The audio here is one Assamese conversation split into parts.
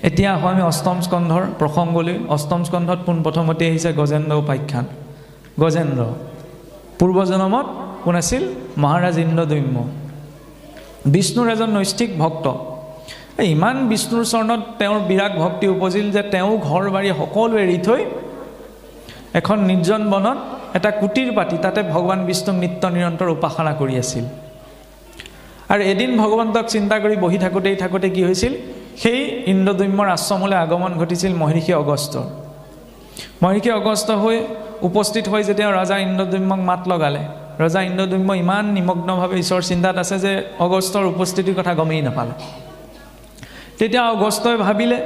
এতিয়া আমি অষ্টম স্কন্ধৰ প্ৰসংগলৈ। অষ্টম স্কন্ধত পোনপ্ৰথমতে আহিছে গজেন্দ্ৰ উপাখ্যান। গজেন্দ্ৰ পূৰ্বজন্মত কোন আছিল? মহাৰাজ ইন্দ্ৰদ্যম্য, বিষ্ণুৰ এজন নৈষ্ঠিক ভক্ত। ইমান বিষ্ণুৰ চৰণত তেওঁৰ বিৰাগ ভক্তি উপজিল যে তেওঁ ঘৰ বাৰী সকলো এৰি থৈ এখন নিৰ্জন বনত এটা কুটিৰ পাতি তাতে ভগৱান বিষ্ণুক নিত্য নিৰন্তৰ উপাসনা কৰি আছিল। আৰু এদিন ভগৱন্তক চিন্তা কৰি বহি থাকোঁতে কি হৈছিল? সেই ইন্দ্ৰদ্যম্যৰ আশ্ৰমলৈ আগমন ঘটিছিল মহৰ্ষি অগস্ত্যৰ। মহৰ্ষি অগস্ত্য হৈ উপস্থিত হৈ যেতিয়া ৰজা ইন্দ্ৰদ্যম্যক মাত লগালে, ৰজা ইন্দ্ৰদ্যম্য ইমান নিমগ্নভাৱে ঈশ্বৰ চিন্তাত আছে যে অগস্ত্যৰ উপস্থিতিৰ কথা গমেই নাপালে। তেতিয়া অগস্ত্যই ভাবিলে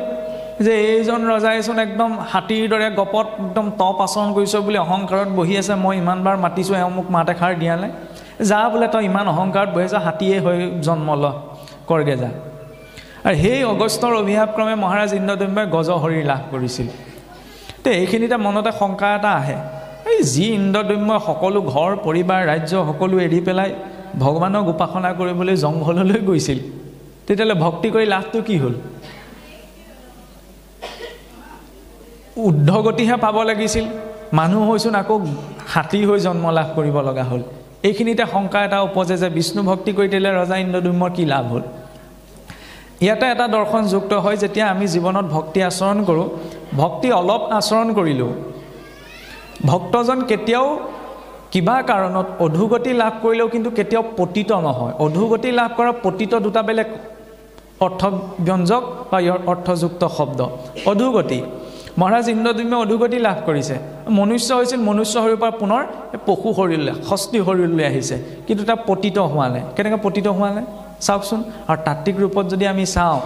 যে এইজন ৰজাইচোন একদম হাতীৰ দৰে গপত একদম তপ আচৰণ কৰিছ বুলি অহংকাৰত বহি আছে, মই ইমানবাৰ মাতিছোঁ, এওঁ মোক মাত এষাৰ দিয়া নাই, যা বোলে তই ইমান অহংকাৰত বহি আছ, হাতীয়ে হৈ জন্ম ল, কৰগে যা। আৰু সেই অগস্ত্যৰ অভিশাপক্ৰমে মহাৰাজ ইন্দ্ৰদ্যম্যই গজহৰি লাভ কৰিছিল। তো এইখিনিতে মনতে শংকা এটা আহে, এই যি ইন্দ্ৰদ্যম্যই সকলো ঘৰ পৰিবাৰ ৰাজ্য সকলো এৰি পেলাই ভগৱানক উপাসনা কৰিবলৈ জংঘললৈ গৈছিল, তেতিয়াহ'লে ভক্তি কৰি লাভটো কি হ'ল? ঊৰ্ধ্বগতিহে পাব লাগিছিল, মানুহ হৈছোন আকৌ হাতী হৈ জন্ম লাভ কৰিব লগা হ'ল। এইখিনিতে শংকা এটা উপজে যে বিষ্ণু ভক্তি কৰি দিলে ৰজা ইন্দ্ৰদ্যম্যৰ কি লাভ হ'ল? ইয়াতে এটা দৰ্শন যুক্ত হয়, যেতিয়া আমি জীৱনত ভক্তি আচৰণ কৰোঁ, ভক্তি অলপ আচৰণ কৰিলেও ভক্তজন কেতিয়াও কিবা কাৰণত অধোগতি লাভ কৰিলেও কিন্তু কেতিয়াও পতিত নহয়। অধোগতি লাভ কৰা পতিত দুটা বেলেগ অৰ্থব্যঞ্জক বা ইয়াৰ অৰ্থযুক্ত শব্দ। অধোগতি, মহাৰাজ ইন্দ্ৰদ্যম্য অধোগতি লাভ কৰিছে, মনুষ্য হৈছিল, মনুষ্য শৰীৰৰ পৰা পুনৰ পশু শৰীৰলৈ ষষ্ঠী শৰীৰলৈ আহিছে, কিন্তু তাৰ পতিত হোৱা নাই। কেনেকৈ পতিত হোৱা নাই চাওকচোন। আৰু তাত্ত্বিক ৰূপত যদি আমি চাওঁ,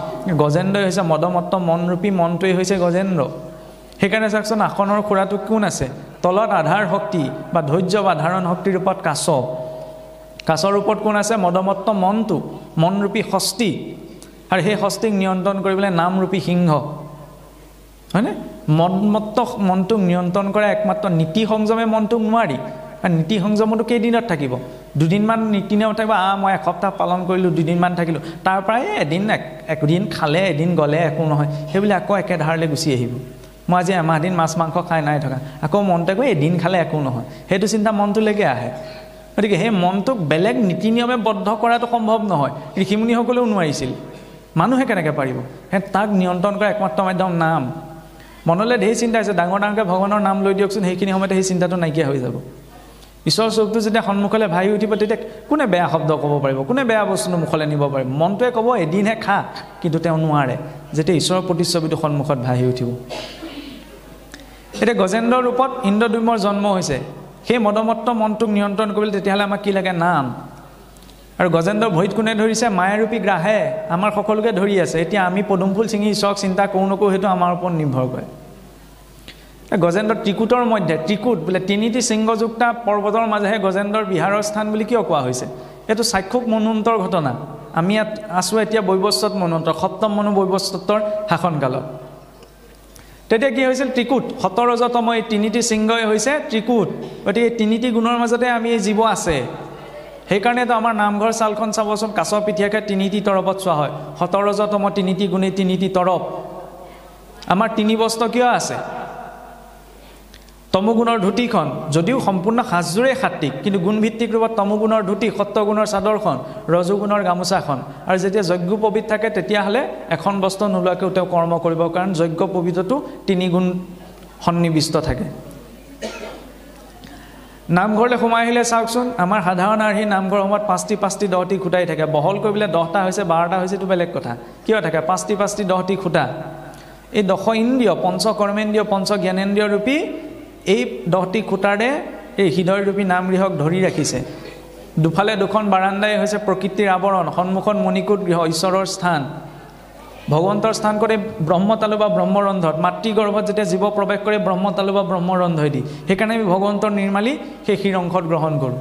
গজেন্দ্ৰই হৈছে মদমত্ত মনৰূপী, মনটোৱেই হৈছে গজেন্দ্ৰ। সেইকাৰণে চাওকচোন আসনৰ খুৰাটো কোন আছে? তলত আধাৰ শক্তি বা ধৈৰ্য বা ধাৰণ শক্তিৰ ৰূপত কাছ, কাছৰ ৰূপত কোন আছে? মদমত্ত মনটো, মনৰূপী ষষ্ঠী, আৰু সেই ষষ্ঠীক নিয়ন্ত্ৰণ কৰিবলৈ নামৰূপী সিংহ, হয়নে? মদমত্ত মনটোক নিয়ন্ত্ৰণ কৰা একমাত্ৰ নীতি সংযমে মনটোক নোৱাৰি। আৰু নীতি সংযমতো কেইদিনত থাকিব? দুদিনমান নীতি নিয়ম থাকিব, মই এসপ্তাহ পালন কৰিলোঁ, দুদিনমান থাকিলোঁ, তাৰ পৰাই একদিন খালে এদিন গ'লে একো নহয়, সেইবুলি আকৌ একেধাৰলৈ গুচি আহিব। মই আজি এমাহ দিন মাছ মাংস খাই নাই থকা, আকৌ মনতে কৈ এদিন খালে একো নহয়, সেইটো চিন্তা মনটোলৈকে আহে। গতিকে সেই মনটোক বেলেগ নীতি নিয়মে বদ্ধ কৰাটো সম্ভৱ নহয়। ঋষিমুনিসকলেও নোৱাৰিছিল, মানুহে কেনেকৈ পাৰিব? তাক নিয়ন্ত্ৰণ কৰা একমাত্ৰ মাধ্যম নাম। মনলৈ ঢেৰ চিন্তা আছে, ডাঙৰ ডাঙৰকৈ ভগৱানৰ নাম লৈ দিয়কচোন, সেইখিনি সময়তে সেই চিন্তাটো নাইকিয়া হৈ যাব। ঈশ্বৰৰ স্বৰূপটো যেতিয়া সন্মুখলৈ ভাহি উঠিব, তেতিয়া কোনে বেয়া শব্দ ক'ব পাৰিব? কোনে বেয়া বস্তুটো মুখলৈ নিব পাৰিব? মনটোৱে ক'ব এদিনহে খা, কিন্তু তেওঁ নোৱাৰে যেতিয়া ঈশ্বৰৰ প্ৰতিচ্ছবিটো সন্মুখত ভাহি উঠিব। এতিয়া গজেন্দ্ৰৰ ৰূপত ইন্দ্ৰদ্যম্যৰ জন্ম হৈছে, সেই মদমত্ত মনটোক নিয়ন্ত্ৰণ কৰিবলৈ তেতিয়াহ'লে আমাক কি লাগে? নাম। আৰু গজেন্দ্ৰৰ ভৰিত কোনে ধৰিছে? মায়াৰূপী গ্ৰাহে আমাৰ সকলোকে ধৰি আছে। এতিয়া আমি পদুম ফুল ছিঙি ঈশ্বৰক চিন্তা কৰোঁ নকৰোঁ, সেইটো আমাৰ ওপৰত নিৰ্ভৰ কৰে। গজেন্দ্ৰ ত্ৰিকুটৰ মধ্যে, ত্ৰিকুট বোলে তিনিটি শৃংগযুক্ত পৰ্বতৰ মাজেহে গজেন্দ্ৰৰ বিহাৰৰ স্থান বুলি কিয় কোৱা হৈছে? এইটো চাক্ষুষ মন্বন্তৰ ঘটনা। আমি ইয়াত আছোঁ এতিয়া বৈৱস্বত মন্বন্তৰ, সপ্তম মনু বৈৱস্বতৰ শাসনকালত। তেতিয়া কি হৈছিল? ত্ৰিকুট, শতৰজতম এই তিনিটি শৃংগই হৈছে ত্ৰিকুট। গতিকে তিনিটি গুণৰ মাজতে আমি এই জীৱ আছে। সেইকাৰণেতো আমাৰ নামঘৰ চালখন চাবচোন, কাছৰ পিঠিয়াকে তিনিটি তৰপত চোৱা হয়। শতৰজতম তিনিটি গুণেই তিনিটি তৰপ। আমাৰ তিনি বস্ত্ৰ কিয় আছে? তমুগুণৰ ধুতিখন, যদিও সম্পূৰ্ণ সাজযোৰেই সাত্বিক, কিন্তু গুণভিত্তিক ৰূপত তমুগুণৰ ধুতি, সত্যগুণৰ চাদৰখন, ৰজুগুণৰ গামোচাখন। আৰু যেতিয়া যজ্ঞোপৱিত থাকে তেতিয়াহ'লে এখন বস্ত্ৰ নোলোৱাকৈও তেওঁ কৰ্ম কৰিব, কাৰণ যজ্ঞোপৱিততো তিনি গুণ সন্নিৱিষ্ট থাকে। নামঘৰলৈ সোমাই আহিলে চাওকচোন, আমাৰ সাধাৰণ আৰ্হি নামঘৰ সময়ত 5টি 10টি খুটাই থাকে। বহল কৰিবলৈ 10টা হৈছে 12টা হৈছে, এইটো বেলেগ কথা। কিয় থাকে? 5টি 10টি খুটা। এই দশ ইন্দ্ৰিয়, পঞ্চ কৰ্মেন্দ্ৰিয়, পঞ্চ জ্ঞানেন্দ্ৰিয় ৰূপী এই 10টি খুটাৰে এই হৃদয়ৰূপী নামগৃহক ধৰি ৰাখিছে। দুফালে দুখন বাৰান্দাই হৈছে প্ৰকৃতিৰ আৱৰণ, সন্মুখত মণিকূট গৃহ, ঈশ্বৰৰ স্থান। ভগৱন্তৰ স্থান কৰে ব্ৰহ্মতালু বা ব্ৰহ্মৰন্ধ্ৰত। মাতৃগৰ্ভত যেতিয়া জীৱ প্ৰৱেশ কৰে ব্ৰহ্মতালু বা ব্ৰহ্মৰন্ধ্ৰই। সেইকাৰণে আমি ভগৱন্তৰ নিৰ্মালি সেই শিৰ অংশত গ্ৰহণ কৰোঁ।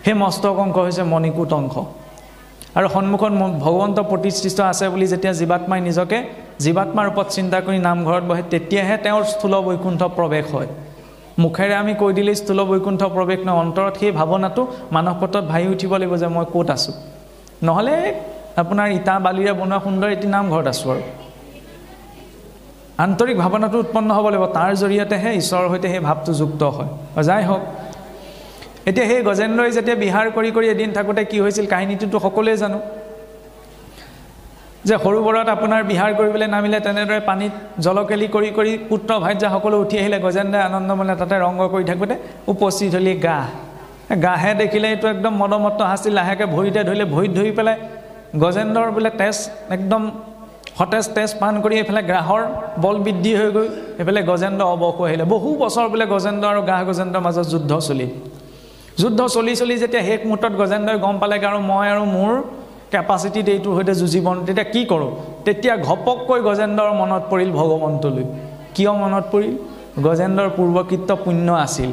সেই মস্তক অংশ হৈছে মণিকূট অংশ। আৰু সন্মুখত ভগৱন্ত প্ৰতিষ্ঠিত আছে বুলি যেতিয়া জীৱাত্মাই নিজকে জীৱাত্মাৰ ওপৰত চিন্তা কৰি নামঘৰত বহে, তেতিয়াহে তেওঁৰ স্থূল বৈকুণ্ঠ প্ৰৱেশ হয়। মুখেৰে আমি কৈ দিলেই স্থূল বৈকুণ্ঠ প্ৰৱেশ নহয়, অন্তৰত সেই ভাৱনাটো মানসপটত ভাহি উঠিব লাগিব যে মই ক'ত আছোঁ। নহ'লে আপোনাৰ ইটা বালিৰে বনোৱা সুন্দৰ এটি নামঘৰত আছোঁ আৰু আন্তৰিক ভাৱনাটো উৎপন্ন হ'ব লাগিব, তাৰ জৰিয়তেহে ঈশ্বৰৰ সৈতে সেই ভাৱটো যুক্ত হয়। যাই হওক, এতিয়া সেই গজেন্দ্ৰই যেতিয়া বিহাৰ কৰি কৰি এদিন থাকোঁতে কি হৈছিল কাহিনীটোতো সকলোৱে জানো, যে সৰোবৰত আপোনাৰ বিহাৰ কৰিবলৈ নামিলে তেনেদৰে পানীত জলকেলি কৰি কৰি পুত্ৰ ভাৰ্যা সকলো উঠি আহিলে। গজেন্দ্ৰই আনন্দ মনে তাতে ৰংগ কৰি থাকোঁতে উপস্থিত হ'লি গাহে দেখিলে এইটো একদম মদমত্ত হাঁচি, লাহেকৈ ভৰিতে ধৰিলে, ভৰিত ধৰি পেলাই গজেন্দ্ৰৰ বোলে তেজ একদম সতেজ তেজ পান কৰি এইফালে গ্ৰাহৰ বল বৃদ্ধি হৈ গৈ এইফালে গজেন্দ্ৰ অৱশ আহিলে। বহু বছৰ বোলে গজেন্দ্ৰ আৰু গজেন্দ্ৰৰ মাজত যুদ্ধ চলি যেতিয়া শেষ মুহূৰ্তত গজেন্দ্ৰই গম পালেগৈ আৰু মই আৰু মোৰ কেপাচিটিত এইটোৰ সৈতে যুঁজিব, তেতিয়া কি কৰোঁ, তেতিয়া ঘপককৈ গজেন্দ্ৰৰ মনত পৰিল ভগৱন্তলৈ। কিয় মনত পৰিল? গজেন্দ্ৰৰ পূৰ্বকৃত্য পুণ্য আছিল।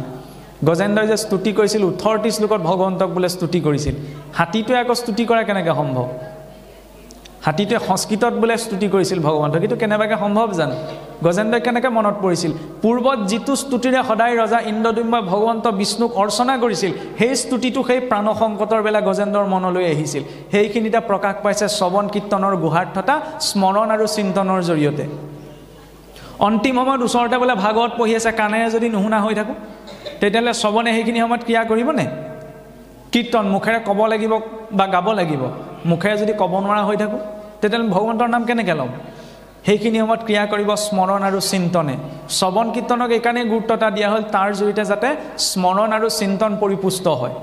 গজেন্দ্ৰই যে স্তুতি কৰিছিল 38 শ্লোকত ভগৱন্তক বোলে স্তুতি কৰিছিল। হাতীটোৱে আকৌ স্তুতি কৰা কেনেকৈ সম্ভৱ? হাতীটোৱে সংস্কৃতত বোলে স্তুতি কৰিছিল ভগৱন্তক, কিন্তু কেনেবাকৈ সম্ভৱ জানো? গজেন্দ্ৰই কেনেকৈ মনত পৰিছিল? পূৰ্বত যিটো স্তুতিৰে সদায় ৰজা ইন্দ্ৰদ্যুম্নই ভগৱন্ত বিষ্ণুক অৰ্চনা কৰিছিল, সেই স্তুতিটো সেই প্ৰাণ সংকটৰ বেলা গজেন্দ্ৰৰ মনলৈ আহিছিল। সেইখিনিতে প্ৰকাশ পাইছে শ্ৰৱণ কীৰ্তনৰ গুহাৰ্থতা স্মৰণ আৰু চিন্তনৰ জৰিয়তে। অন্তিম সময়ত ওচৰতে বোলে ভাগৱত পঢ়ি আছে, কাণেৰে যদি নুশুনা হৈ থাকোঁ, তেতিয়াহ'লে শ্ৰৱণে সেইখিনি সময়ত ক্ৰিয়া কৰিবনে? কীৰ্তন মুখেৰে ক'ব লাগিব বা গাব লাগিব, মুখেৰে যদি ক'ব নোৱাৰা হৈ থাকোঁ, তেতিয়াহ'লে ভগৱন্তৰ নাম কেনেকৈ ল'ম? সেইখিনি সময়ত ক্ৰিয়া কৰিব স্মৰণ আৰু চিন্তনে। শ্ৰৱণ কীৰ্তনক এইকাৰণেই গুৰুত্ব এটা দিয়া হ'ল, তাৰ জৰিয়তে যাতে স্মৰণ আৰু চিন্তন পৰিপুষ্ট হয়।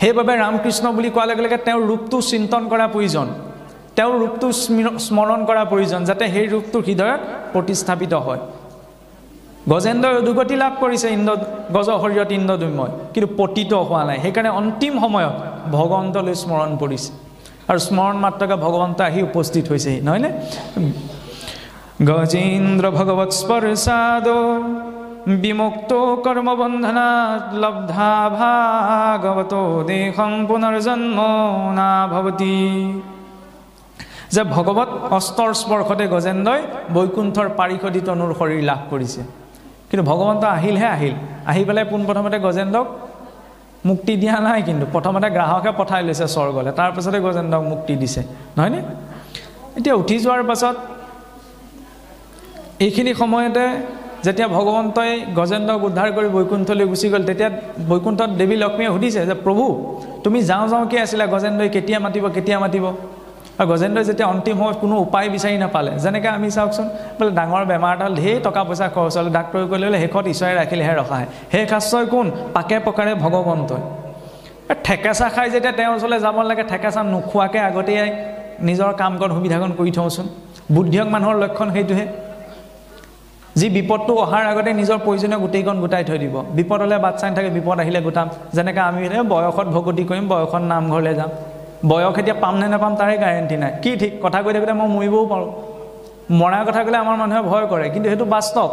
সেইবাবে ৰামকৃষ্ণ বুলি কোৱাৰ লগে লগে তেওঁৰ ৰূপটো চিন্তন কৰা প্ৰয়োজন, তেওঁৰ ৰূপটো স্মৰণ কৰা প্ৰয়োজন, যাতে সেই ৰূপটো হৃদয়ত প্ৰতিস্থাপিত হয়। গজেন্দ্ৰই অধোগতি লাভ কৰিছে গজ শৰীৰত ইন্দ্ৰদ্যুম্নই, কিন্তু পতিত হোৱা নাই। সেইকাৰণে অন্তিম সময়ত ভগৱন্তলৈ স্মৰণ পৰিছে, আৰু স্মৰণ মাত্ৰকে ভগৱন্ত আহি উপস্থিত হৈছেহি, নহয়নে? গজেন্দ্ৰ ভগৱৎ স্পৰ্শাদ বিমুক্ত কৰ্মবন্ধনাৎ লব্ধা ভাগৱত দেহং পুনৰ্জন্ম না ভৱতি। যে ভগৱত অস্তৰ স্পৰ্শতে গজেন্দ্ৰই বৈকুণ্ঠৰ পাৰিষদী তনুৰ শৰীৰ লাভ কৰিছে। কিন্তু ভগৱন্ত আহি পেলাই পোনপ্ৰথমতে গজেন্দ্ৰক মুক্তি দিয়া নাই, কিন্তু প্ৰথমতে গ্ৰাহকে পঠাই লৈছে স্বৰ্গলৈ, তাৰপাছতে গজেন্দ্ৰক মুক্তি দিছে, নহয়নে? এতিয়া উঠি যোৱাৰ পাছত এইখিনি সময়তে যেতিয়া ভগৱন্তই গজেন্দ্ৰক উদ্ধাৰ কৰি বৈকুণ্ঠলৈ গুচি গ'ল, তেতিয়া বৈকুণ্ঠত দেৱী লক্ষ্মীয়ে সুধিছে যে প্ৰভু তুমি যাওঁকে আছিলা, গজেন্দ্ৰই কেতিয়া মাতিব? আৰু গজেন্দ্ৰই যেতিয়া অন্তিম সময়ত কোনো উপায় বিচাৰি নাপালে, যেনেকৈ আমি চাওকচোন বোলে ডাঙৰ বেমাৰ এটা হ'ল, ঢেৰ টকা পইচা খৰচ হ'লে, ডাক্তৰে ক'লে বোলে শেষত ঈশ্বৰে ৰাখিলেহে ৰখায়। শেষ আশ্ৰয় কোন? পাকে পকাৰে ভগৱন্তই। ঠেকেচা খাই যেতিয়া তেওঁৰ ওচৰলৈ যাব লাগে, ঠেকেচা নোখোৱাকৈ আগতেই নিজৰ কাম কৰা সুবিধাকণ কৰি থওঁচোন। বুদ্ধিয়ক মানুহৰ লক্ষণ সেইটোহে, যি বিপদটো অহাৰ আগতে নিজৰ প্ৰয়োজনীয় গোটেইকণ গোটাই থৈ দিব। বিপদ হ'লে বাট চাই থাকে, বিপদ আহিলে গোটাম। যেনেকৈ আমি বয়সত ভকতি কৰিম, বয়সত নামঘৰলৈ যাম, বয়স এতিয়া পাম নে নাপাম তাৰে গেৰেণ্টি নাই। কি ঠিক, কথা কৈ থাকোঁতে মই মৰিবও পাৰোঁ। মৰাৰ কথা ক'লে আমাৰ মানুহে ভয় কৰে, কিন্তু সেইটো বাস্তৱ।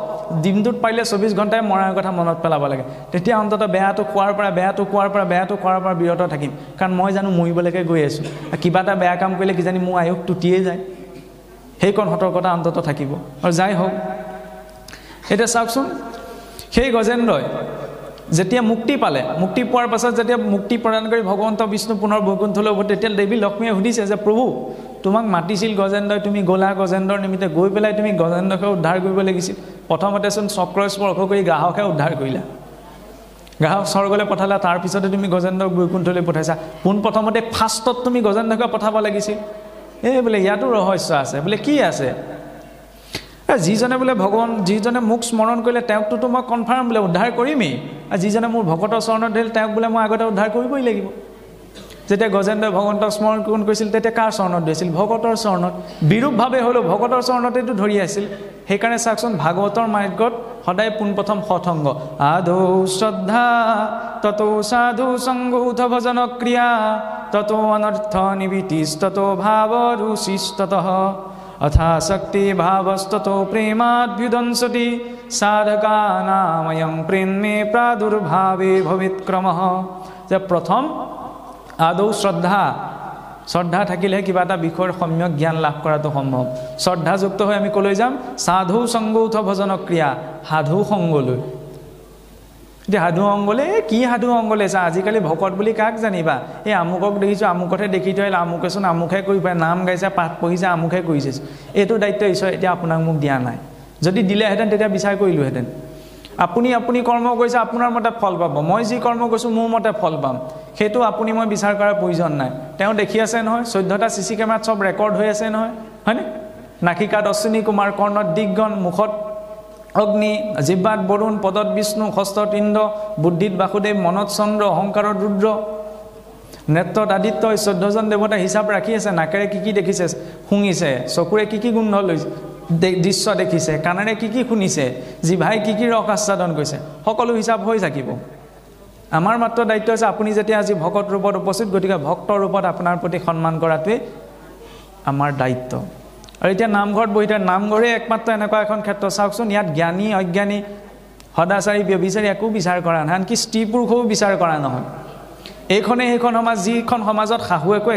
দিনটোত পাৰিলে 24 ঘণ্টাই মৰাৰ কথা মনত পেলাব লাগে, তেতিয়া অন্ততঃ বেয়াটো খোৱাৰ পৰা বিৰত থাকিম। কাৰণ মই জানো মৰিবলৈকে গৈ আছোঁ, কিবা এটা বেয়া কাম কৰিলে কিজানি মোৰ আয়ুস টুটিয়েই যায়, সেইকণ সতৰ্কতা অন্ততঃ থাকিব। আৰু যাই হওক, এতিয়া চাওকচোন, সেই গজেন্দ্ৰই যেতিয়া মুক্তি পালে, মুক্তি পোৱাৰ পাছত যেতিয়া মুক্তি প্ৰদান কৰি ভগৱন্ত বিষ্ণু পুনৰ বৈকুণ্ঠলৈ উভতি, তেতিয়া দেৱী লক্ষ্মীয়ে সুধিছে যে প্ৰভু তোমাক মাতিছিল গজেন্দ্ৰই, তুমি গ'লা গজেন্দ্ৰৰ নিমিত্তে, গৈ পেলাই তুমি গজেন্দ্ৰকে উদ্ধাৰ কৰিব লাগিছিল। প্ৰথমতেচোন চক্ৰই স্পৰ্শ কৰি গ্ৰাহকহে উদ্ধাৰ কৰিলা, গ্ৰাহক স্বৰ্গলৈ পঠালা, তাৰপিছতে তুমি গজেন্দ্ৰক বৈকুণ্ঠলৈ পঠাইছা। পোনপ্ৰথমতে ফাৰ্ষ্টত তুমি গজেন্দ্ৰকে পঠাব লাগিছিল। বোলে ইয়াতো ৰহস্য আছে। বোলে কি আছে? যিজনে বোলে যিজনে মোক স্মৰণ কৰিলে তেওঁকতো মই কনফাৰ্ম বোলে উদ্ধাৰ কৰিমেই, আৰু যিজনে মোৰ ভকতৰ চৰণত ধৰিলে তেওঁক বোলে মই আগতে উদ্ধাৰ কৰিবই লাগিব। যেতিয়া গজেন্দ্ৰই ভগৱন্তক স্মৰণ কৰিছিল, তেতিয়া কাৰ চৰণত ধৰিছিল? ভকতৰ চৰণত। বিৰূপভাৱে হ'লেও ভকতৰ চৰণতেতো ধৰি আছিল। সেইকাৰণে চাওকচোন, ভাগৱতৰ মাৰ্গত সদায় পোনপ্ৰথম সৎসংগ। আদৌ শ্ৰদ্ধা ততো সাধু সংগৌথ ভজন ক্ৰিয়া ততো অনৰ্থ নিবিতিস্ততো ভাৱ ৰুচিস্ততঃ অথা শক্তি ভাবস্ততো প্ৰেমাদ্ভ্যুদংসতি সাধকানাময়ং প্ৰেমে প্ৰাদুৰ্ভাৱে ভৱেৎক্ৰমঃ। যে প্ৰথম আদৌ শ্ৰদ্ধা থাকিলেহে কিবা এটা বিষয়ৰ সম্যক জ্ঞান লাভ কৰাটো সম্ভৱ। শ্ৰদ্ধাযুক্ত হৈ আমি ক'লৈ যাম? সাধু সংগৌথ ভজন ক্ৰিয়া, সাধু সংগলৈ। এতিয়া সাধু সংগলে কি সাধু সংগলে চা আজিকালি ভকত বুলি কাক জানিবা এই আমুকক দেখিছোঁ আমুকতহে দেখি থৈ আমুকেচোন আমুকহে কৰি পায় নাম গাইছে পাঠ পঢ়িছে আমুকহে কৰিছে এইটো দায়িত্ব ঈশ্বৰে এতিয়া আপোনাক মোক দিয়া নাই যদি দিলেহেঁতেন তেতিয়া বিচাৰ কৰিলোহেঁতেন আপুনি আপুনি কৰ্ম কৰিছে আপোনাৰ মতে ফল পাব মই যি কৰ্ম কৰিছোঁ মোৰ মতে ফল পাম সেইটো আপুনি মই বিচাৰ কৰাৰ প্ৰয়োজন নাই তেওঁ দেখি আছে নহয় 14টা চিচি কেমেৰাত চব ৰেকৰ্ড হৈ আছে নহয় হয়নে নাকিকাত অশ্বিনী কুমাৰ কৰ্ণত দিগগণ মুখত অগ্নি জিহ্বাত বৰুণ পদত বিষ্ণু হস্তত ইন্দ্ৰ বুদ্ধিত বাসুদেৱ মনত চন্দ্ৰ অহংকাৰত ৰুদ্ৰ নেত্ৰত আদিত্য 14জন দেৱতা হিচাপ ৰাখি আছে নাকেৰে কি দেখিছে শুনিছে চকুৰে কি গোন্ধ লৈছে দৃশ্য দেখিছে কাণেৰে কি শুনিছে জিভাই কি ৰস আস্বাদন কৰিছে সকলো হিচাপ হৈ থাকিব আমাৰ মাত্ৰ দায়িত্ব আছে আপুনি যেতিয়া আজি ভকত ৰূপত উপস্থিত গতিকে ভক্তৰ ৰূপত আপোনাৰ প্ৰতি সন্মান কৰাটোৱে আমাৰ দায়িত্ব আৰু এতিয়া নামঘৰত বহি থাকে নামঘৰে একমাত্ৰ এনেকুৱা এখন ক্ষেত্ৰ চাওকচোন ইয়াত জ্ঞানী অজ্ঞানী সদাচাৰী ব্যভিচাৰী একো বিচাৰ কৰা নাই আনকি স্ত্ৰী পুৰুষও বিচাৰ কৰা নহয় এইখনে সেইখন সমাজ যিখন সমাজত শাহুৱেকো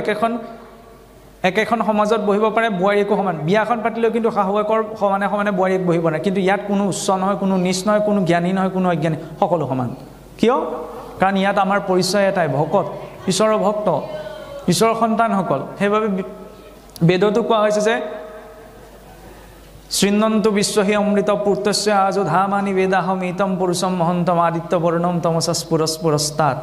একেখন সমাজত বহিব পাৰে বোৱাৰীকো সমান বিয়াখন পাতিলেও কিন্তু শাহুৱেকৰ সমানে সমানে বোৱাৰীক বহিব নাই কিন্তু ইয়াত কোনো উচ্চ নহয় কোনো নিচ নহয় কোনো জ্ঞানী নহয় কোনো অজ্ঞানী সকলো সমান কিয় কাৰণ ইয়াত আমাৰ পৰিচয় এটাই ভকত ঈশ্বৰৰ ভক্ত ঈশ্বৰৰ সন্তানসকল সেইবাবে বেদতো কোৱা হৈছে যে শৃণ্বন্তু বিশ্বহি অমৃত পূৰ্তস্য আজো ধামানি বেদাহমিতম পুৰুষম মহন্তম আদিত্য বৰ্ণম তমসস্ফুৰস্ফুৰস্তাৎ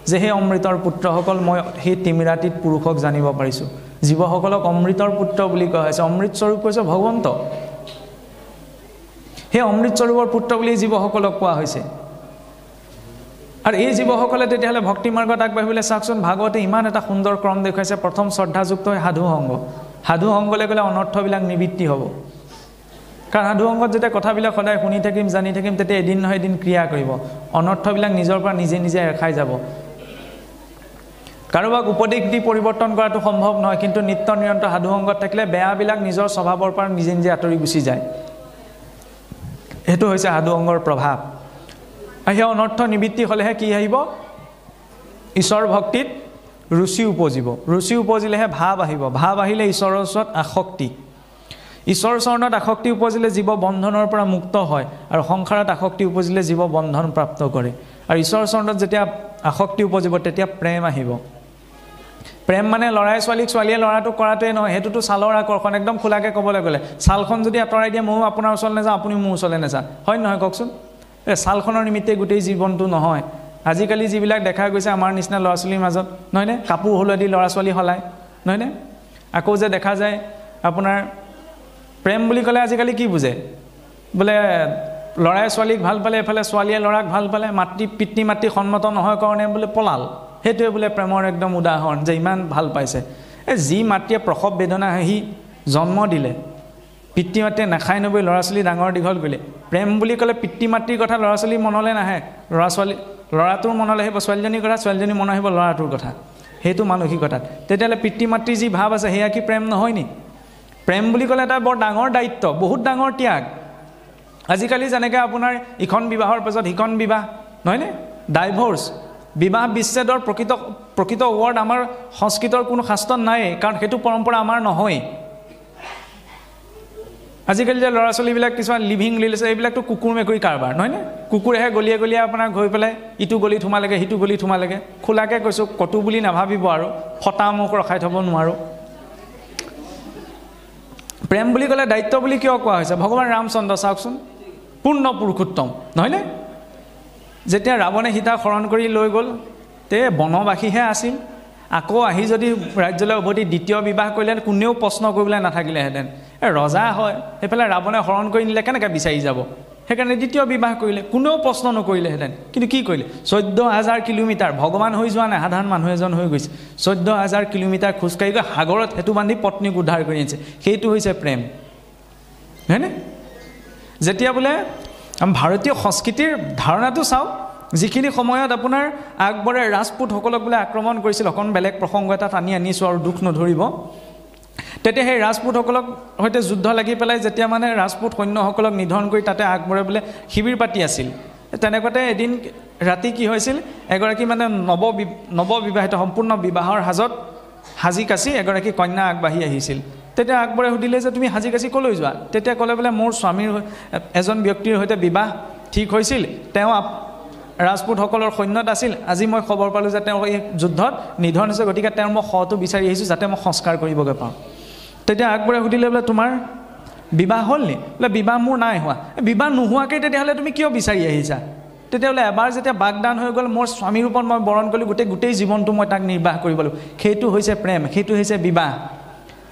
যে সেই অমৃতৰ পুত্ৰসকল মই সেই তিমিৰাতিত পুৰুষক জানিব পাৰিছোঁ জীৱসকলক অমৃতৰ পুত্ৰ বুলি কোৱা হৈছে অমৃত স্বৰূপ হৈছে ভগৱন্ত সেই অমৃত স্বৰূপৰ পুত্ৰ বুলি জীৱসকলক কোৱা হৈছে আৰু এই জীৱসকলে তেতিয়াহ'লে ভক্তি মাৰ্গত আগবাঢ়িবলৈ চাওকচোন ভাগৱতে ইমান এটা সুন্দৰ ক্ৰম দেখুৱাইছে প্ৰথম শ্ৰদ্ধাযুক্ত হৈ সাধু সংগলৈ গ'লে অনৰ্থবিলাক নিবৃত্তি হ'ব কাৰণ সাধু সংগত যেতিয়া কথাবিলাক সদায় শুনি থাকিম জানি থাকিম তেতিয়া এদিন নহয় এদিন ক্ৰিয়া কৰিব অনৰ্থবিলাক নিজৰ পৰা নিজে নিজে ৰেখাই যাব কাৰোবাক উপদেশ দি পৰিৱৰ্তন কৰাটো সম্ভৱ নহয় কিন্তু নিত্য নিৰন্তৰ সাধু সংগত থাকিলে বেয়াবিলাক নিজৰ স্বভাৱৰ পৰা নিজে নিজে আঁতৰি গুচি যায় এইটো হৈছে সাধু সংগৰ প্ৰভাৱ আৰু সেই অনৰ্থ নিবৃত্তি হ'লেহে কি আহিব ঈশ্বৰ ভক্তিত ৰুচি উপজিলেহে ভাৱ আহিব ভাৱ আহিলে ঈশ্বৰৰ ওচৰত আসক্তি ঈশ্বৰৰ চৰণত আসক্তি উপজিলে জীৱ বন্ধনৰ পৰা মুক্ত হয় আৰু সংসাৰত আসক্তি উপজিলে জীৱ বন্ধন প্ৰাপ্ত কৰে আৰু ঈশ্বৰৰ চৰণত যেতিয়া আসক্তি উপজিব তেতিয়া প্ৰেম আহিব প্ৰেম মানে লৰাই ছোৱালীয়ে ল'ৰাটোক কৰাটোৱে নহয় সেইটোতো ছালৰ আকৰ্ষণ একদম খোলাকৈ ক'বলৈ গ'লে ছালখন যদি আঁতৰাই দিয়ে ময়ো আপোনাৰ ওচৰলৈ নাযাওঁ আপুনি মোৰ ওচৰলৈ নাযায় হয় নহয় কওকচোন এই ছালখনৰ নিমিত্তে গোটেই জীৱনটো নহয় আজিকালি যিবিলাক দেখা গৈছে আমাৰ নিচিনা ল'ৰা ছোৱালীৰ মাজত নহয়নে কাপোৰ হলুৱাই দি ল'ৰা ছোৱালী সলায় নহয়নে আকৌ যে দেখা যায় আপোনাৰ প্ৰেম বুলি ক'লে আজিকালি কি বুজে বোলে ল'ৰাই ছোৱালীক ভাল পালে এফালে ছোৱালীয়ে ল'ৰাক ভাল পালে পিতৃ মাতৃ সন্মত নহয় কাৰণে বোলে পলাল সেইটোৱে বোলে প্ৰেমৰ একদম উদাহৰণ যে ইমান ভাল পাইছে এই যি মাতৃয়ে প্ৰসৱ বেদনা আহি জন্ম দিলে পিতৃ মাতৃয়ে নাখাই নবৈ ল'ৰা ছোৱালী ডাঙৰ দীঘল কৰিলে প্ৰেম বুলি ক'লে পিতৃ মাতৃৰ কথা ল'ৰা ছোৱালীৰ মনলৈ নাহে ল'ৰাটোৰ মনলৈ আহিব ছোৱালীজনীৰ কথা ছোৱালীজনীৰ মন আহিব ল'ৰাটোৰ কথা সেইটো মানসিকতাত তেতিয়াহ'লে পিতৃ মাতৃৰ যি ভাৱ আছে সেয়া কি প্ৰেম নহয় নি প্ৰেম বুলি ক'লে এটা বৰ ডাঙৰ দায়িত্ব বহুত ডাঙৰ ত্যাগ আজিকালি যেনেকৈ আপোনাৰ ইখন বিবাহৰ পাছত সিখন বিবাহ নহয়নে ডাইভৰ্চ বিবাহ বিচ্ছেদৰ প্ৰকৃত ৱৰ্ড আমাৰ সংস্কৃতৰ কোনো শাস্ত্ৰত নাই কাৰণ সেইটো পৰম্পৰা আমাৰ নহয় আজিকালি যে ল'ৰা ছোৱালীবিলাক কিছুমান লিভিং ৰিলেশ্যন এইবিলাকতো কুকুৰ মেকুৰী কাৰবাৰ নহয়নে কুকুৰেহে গলিয়ে আপোনাৰ গৈ পেলাই ইটো গলিত সোমালেগৈ সিটো গলিত সোমালেগৈ খোলাকৈ কৈছোঁ কটু বুলি নাভাবিব আৰু ফটা মুখ ৰখাই থ'ব নোৱাৰোঁ প্ৰেম বুলি ক'লে দায়িত্ব বুলি কিয় কোৱা হৈছে ভগৱান ৰামচন্দ্ৰ চাওকচোন পূৰ্ণ পুৰুষোত্তম নহয়নে যেতিয়া ৰাৱণে সীতাক হৰণ কৰি লৈ গ'ল তে বনবাসীহে আছিল আকৌ আহি যদি ৰাজ্যলৈ উভতি দ্বিতীয় বিবাহ কৰিলে কোনেও প্ৰশ্ন কৰিবলৈ নাথাকিলেহেঁতেন ৰজা হয় সেইফালে ৰাৱণে হৰণ কৰি নিলে কেনেকৈ বিচাৰি যাব সেইকাৰণে দ্বিতীয় বিবাহ কৰিলে কোনেও প্ৰশ্ন নকৰিলেহেঁতেন কিন্তু কি কৰিলে 14,000 কিলোমিটাৰ ভগৱান হৈ যোৱা নাই সাধাৰণ মানুহ এজন হৈ গৈছে 14,000 কিলোমিটাৰ খোজকাঢ়ি গৈ সাগৰত সেইটো বান্ধি পত্নীক উদ্ধাৰ কৰি আনিছে সেইটো হৈছে প্ৰেম হয়নে যেতিয়া বোলে ভাৰতীয় সংস্কৃতিৰ ধাৰণাটো চাওক যিখিনি সময়ত আপোনাৰ আকবৰে ৰাজপুতসকলক বোলে আক্ৰমণ কৰিছিল অকণ বেলেগ প্ৰসংগ এটা টানি আনিছোঁ আৰু দুখ নধৰিব তেতিয়া সেই ৰাজপুতসকলক সৈতে যুদ্ধ লাগি পেলাই যেতিয়া মানে ৰাজপুত সৈন্যসকলক নিধন কৰি তাতে আকবৰে বোলে শিবিৰ পাতি আছিল তেনেকুৱাতে এদিন ৰাতি কি হৈছিল এগৰাকী মানে নৱবিবাহিত সম্পূৰ্ণ বিবাহৰ সাজি কাচি এগৰাকী কন্যা আগবাঢ়ি আহিছিল তেতিয়া আকবৰে সুধিলে যে তুমি সাজি কাচি ক'লৈ যোৱা তেতিয়া ক'লে বোলে মোৰ স্বামীৰ এজন ব্যক্তিৰ সৈতে বিবাহ ঠিক হৈছিল তেওঁ ৰাজপুতসকলৰ সৈন্যত আছিল আজি মই খবৰ পালোঁ যে তেওঁ এই যুদ্ধত নিধন হৈছে গতিকে তেওঁৰ মই শটো বিচাৰি আহিছোঁ যাতে মই সংস্কাৰ কৰিবগৈ পাওঁ তেতিয়া আকবৰে সুধিলে বোলে তোমাৰ বিবাহ হ'ল নি বোলে বিবাহ মোৰ নাই হোৱা বিবাহ নোহোৱাকৈ তেতিয়াহ'লে তুমি কিয় বিচাৰি আহিছা তেতিয়াহ'লে এবাৰ যেতিয়া বাগদান হৈ গ'ল মোৰ স্বামীৰ ওপৰত মই বৰণ কৰিলোঁ গোটেই জীৱনটো মই তাক নিৰ্বাহ কৰিব লাগিব সেইটো হৈছে প্ৰেম সেইটো হৈছে বিবাহ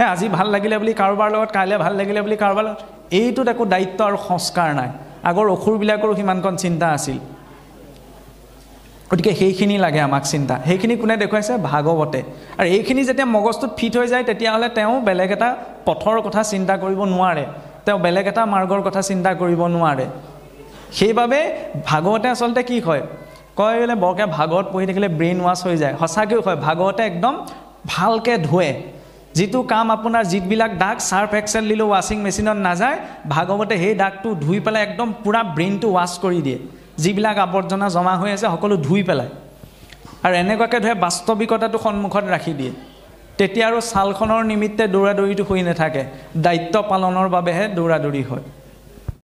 আজি ভাল লাগিলে বুলি কাৰোবাৰ লগত কাইলৈ ভাল লাগিলে বুলি কাৰোবাৰ লগত এইটোত একো দায়িত্ব আৰু সংস্কাৰ নাই আগৰ অসুৰবিলাকৰো সিমানকণ চিন্তা আছিল গতিকে সেইখিনি লাগে আমাক চিন্তা সেইখিনি কোনে দেখুৱাইছে ভাগৱতে আৰু এইখিনি যেতিয়া মগজটোত ফিট হৈ যায় তেতিয়াহ'লে তেওঁ বেলেগ এটা পথৰ কথা চিন্তা কৰিব নোৱাৰে তেওঁ বেলেগ এটা মাৰ্গৰ কথা চিন্তা কৰিব নোৱাৰে সেইবাবে ভাগৱতে আচলতে কি কয় বোলে বৰকে ভাগৱত পঢ়ি থাকিলে ব্ৰেইন ৱাছ হৈ যায় সঁচাকৈও হয় ভাগৱতে একদম ভালকৈ ধুৱে যিটো কাম আপোনাৰ যিবিলাক দাগ চাৰ্ফ এক্সেল দিলেও ৱাশ্বিং মেচিনত নাযায় ভাগৱতে সেই দাগটো ধুই পেলাই একদম পূৰা ব্ৰেইনটো ৱাছ কৰি দিয়ে যিবিলাক আৱৰ্জনা জমা হৈ আছে সকলো ধুই পেলায় আৰু এনেকুৱাকৈ ধৰে বাস্তৱিকতাটো সন্মুখত ৰাখি দিয়ে তেতিয়া আৰু ছালখনৰ নিমিত্তে দৌৰা দৌৰিটো হৈ নাথাকে দায়িত্ব পালনৰ বাবেহে দৌৰা দৌৰি হয়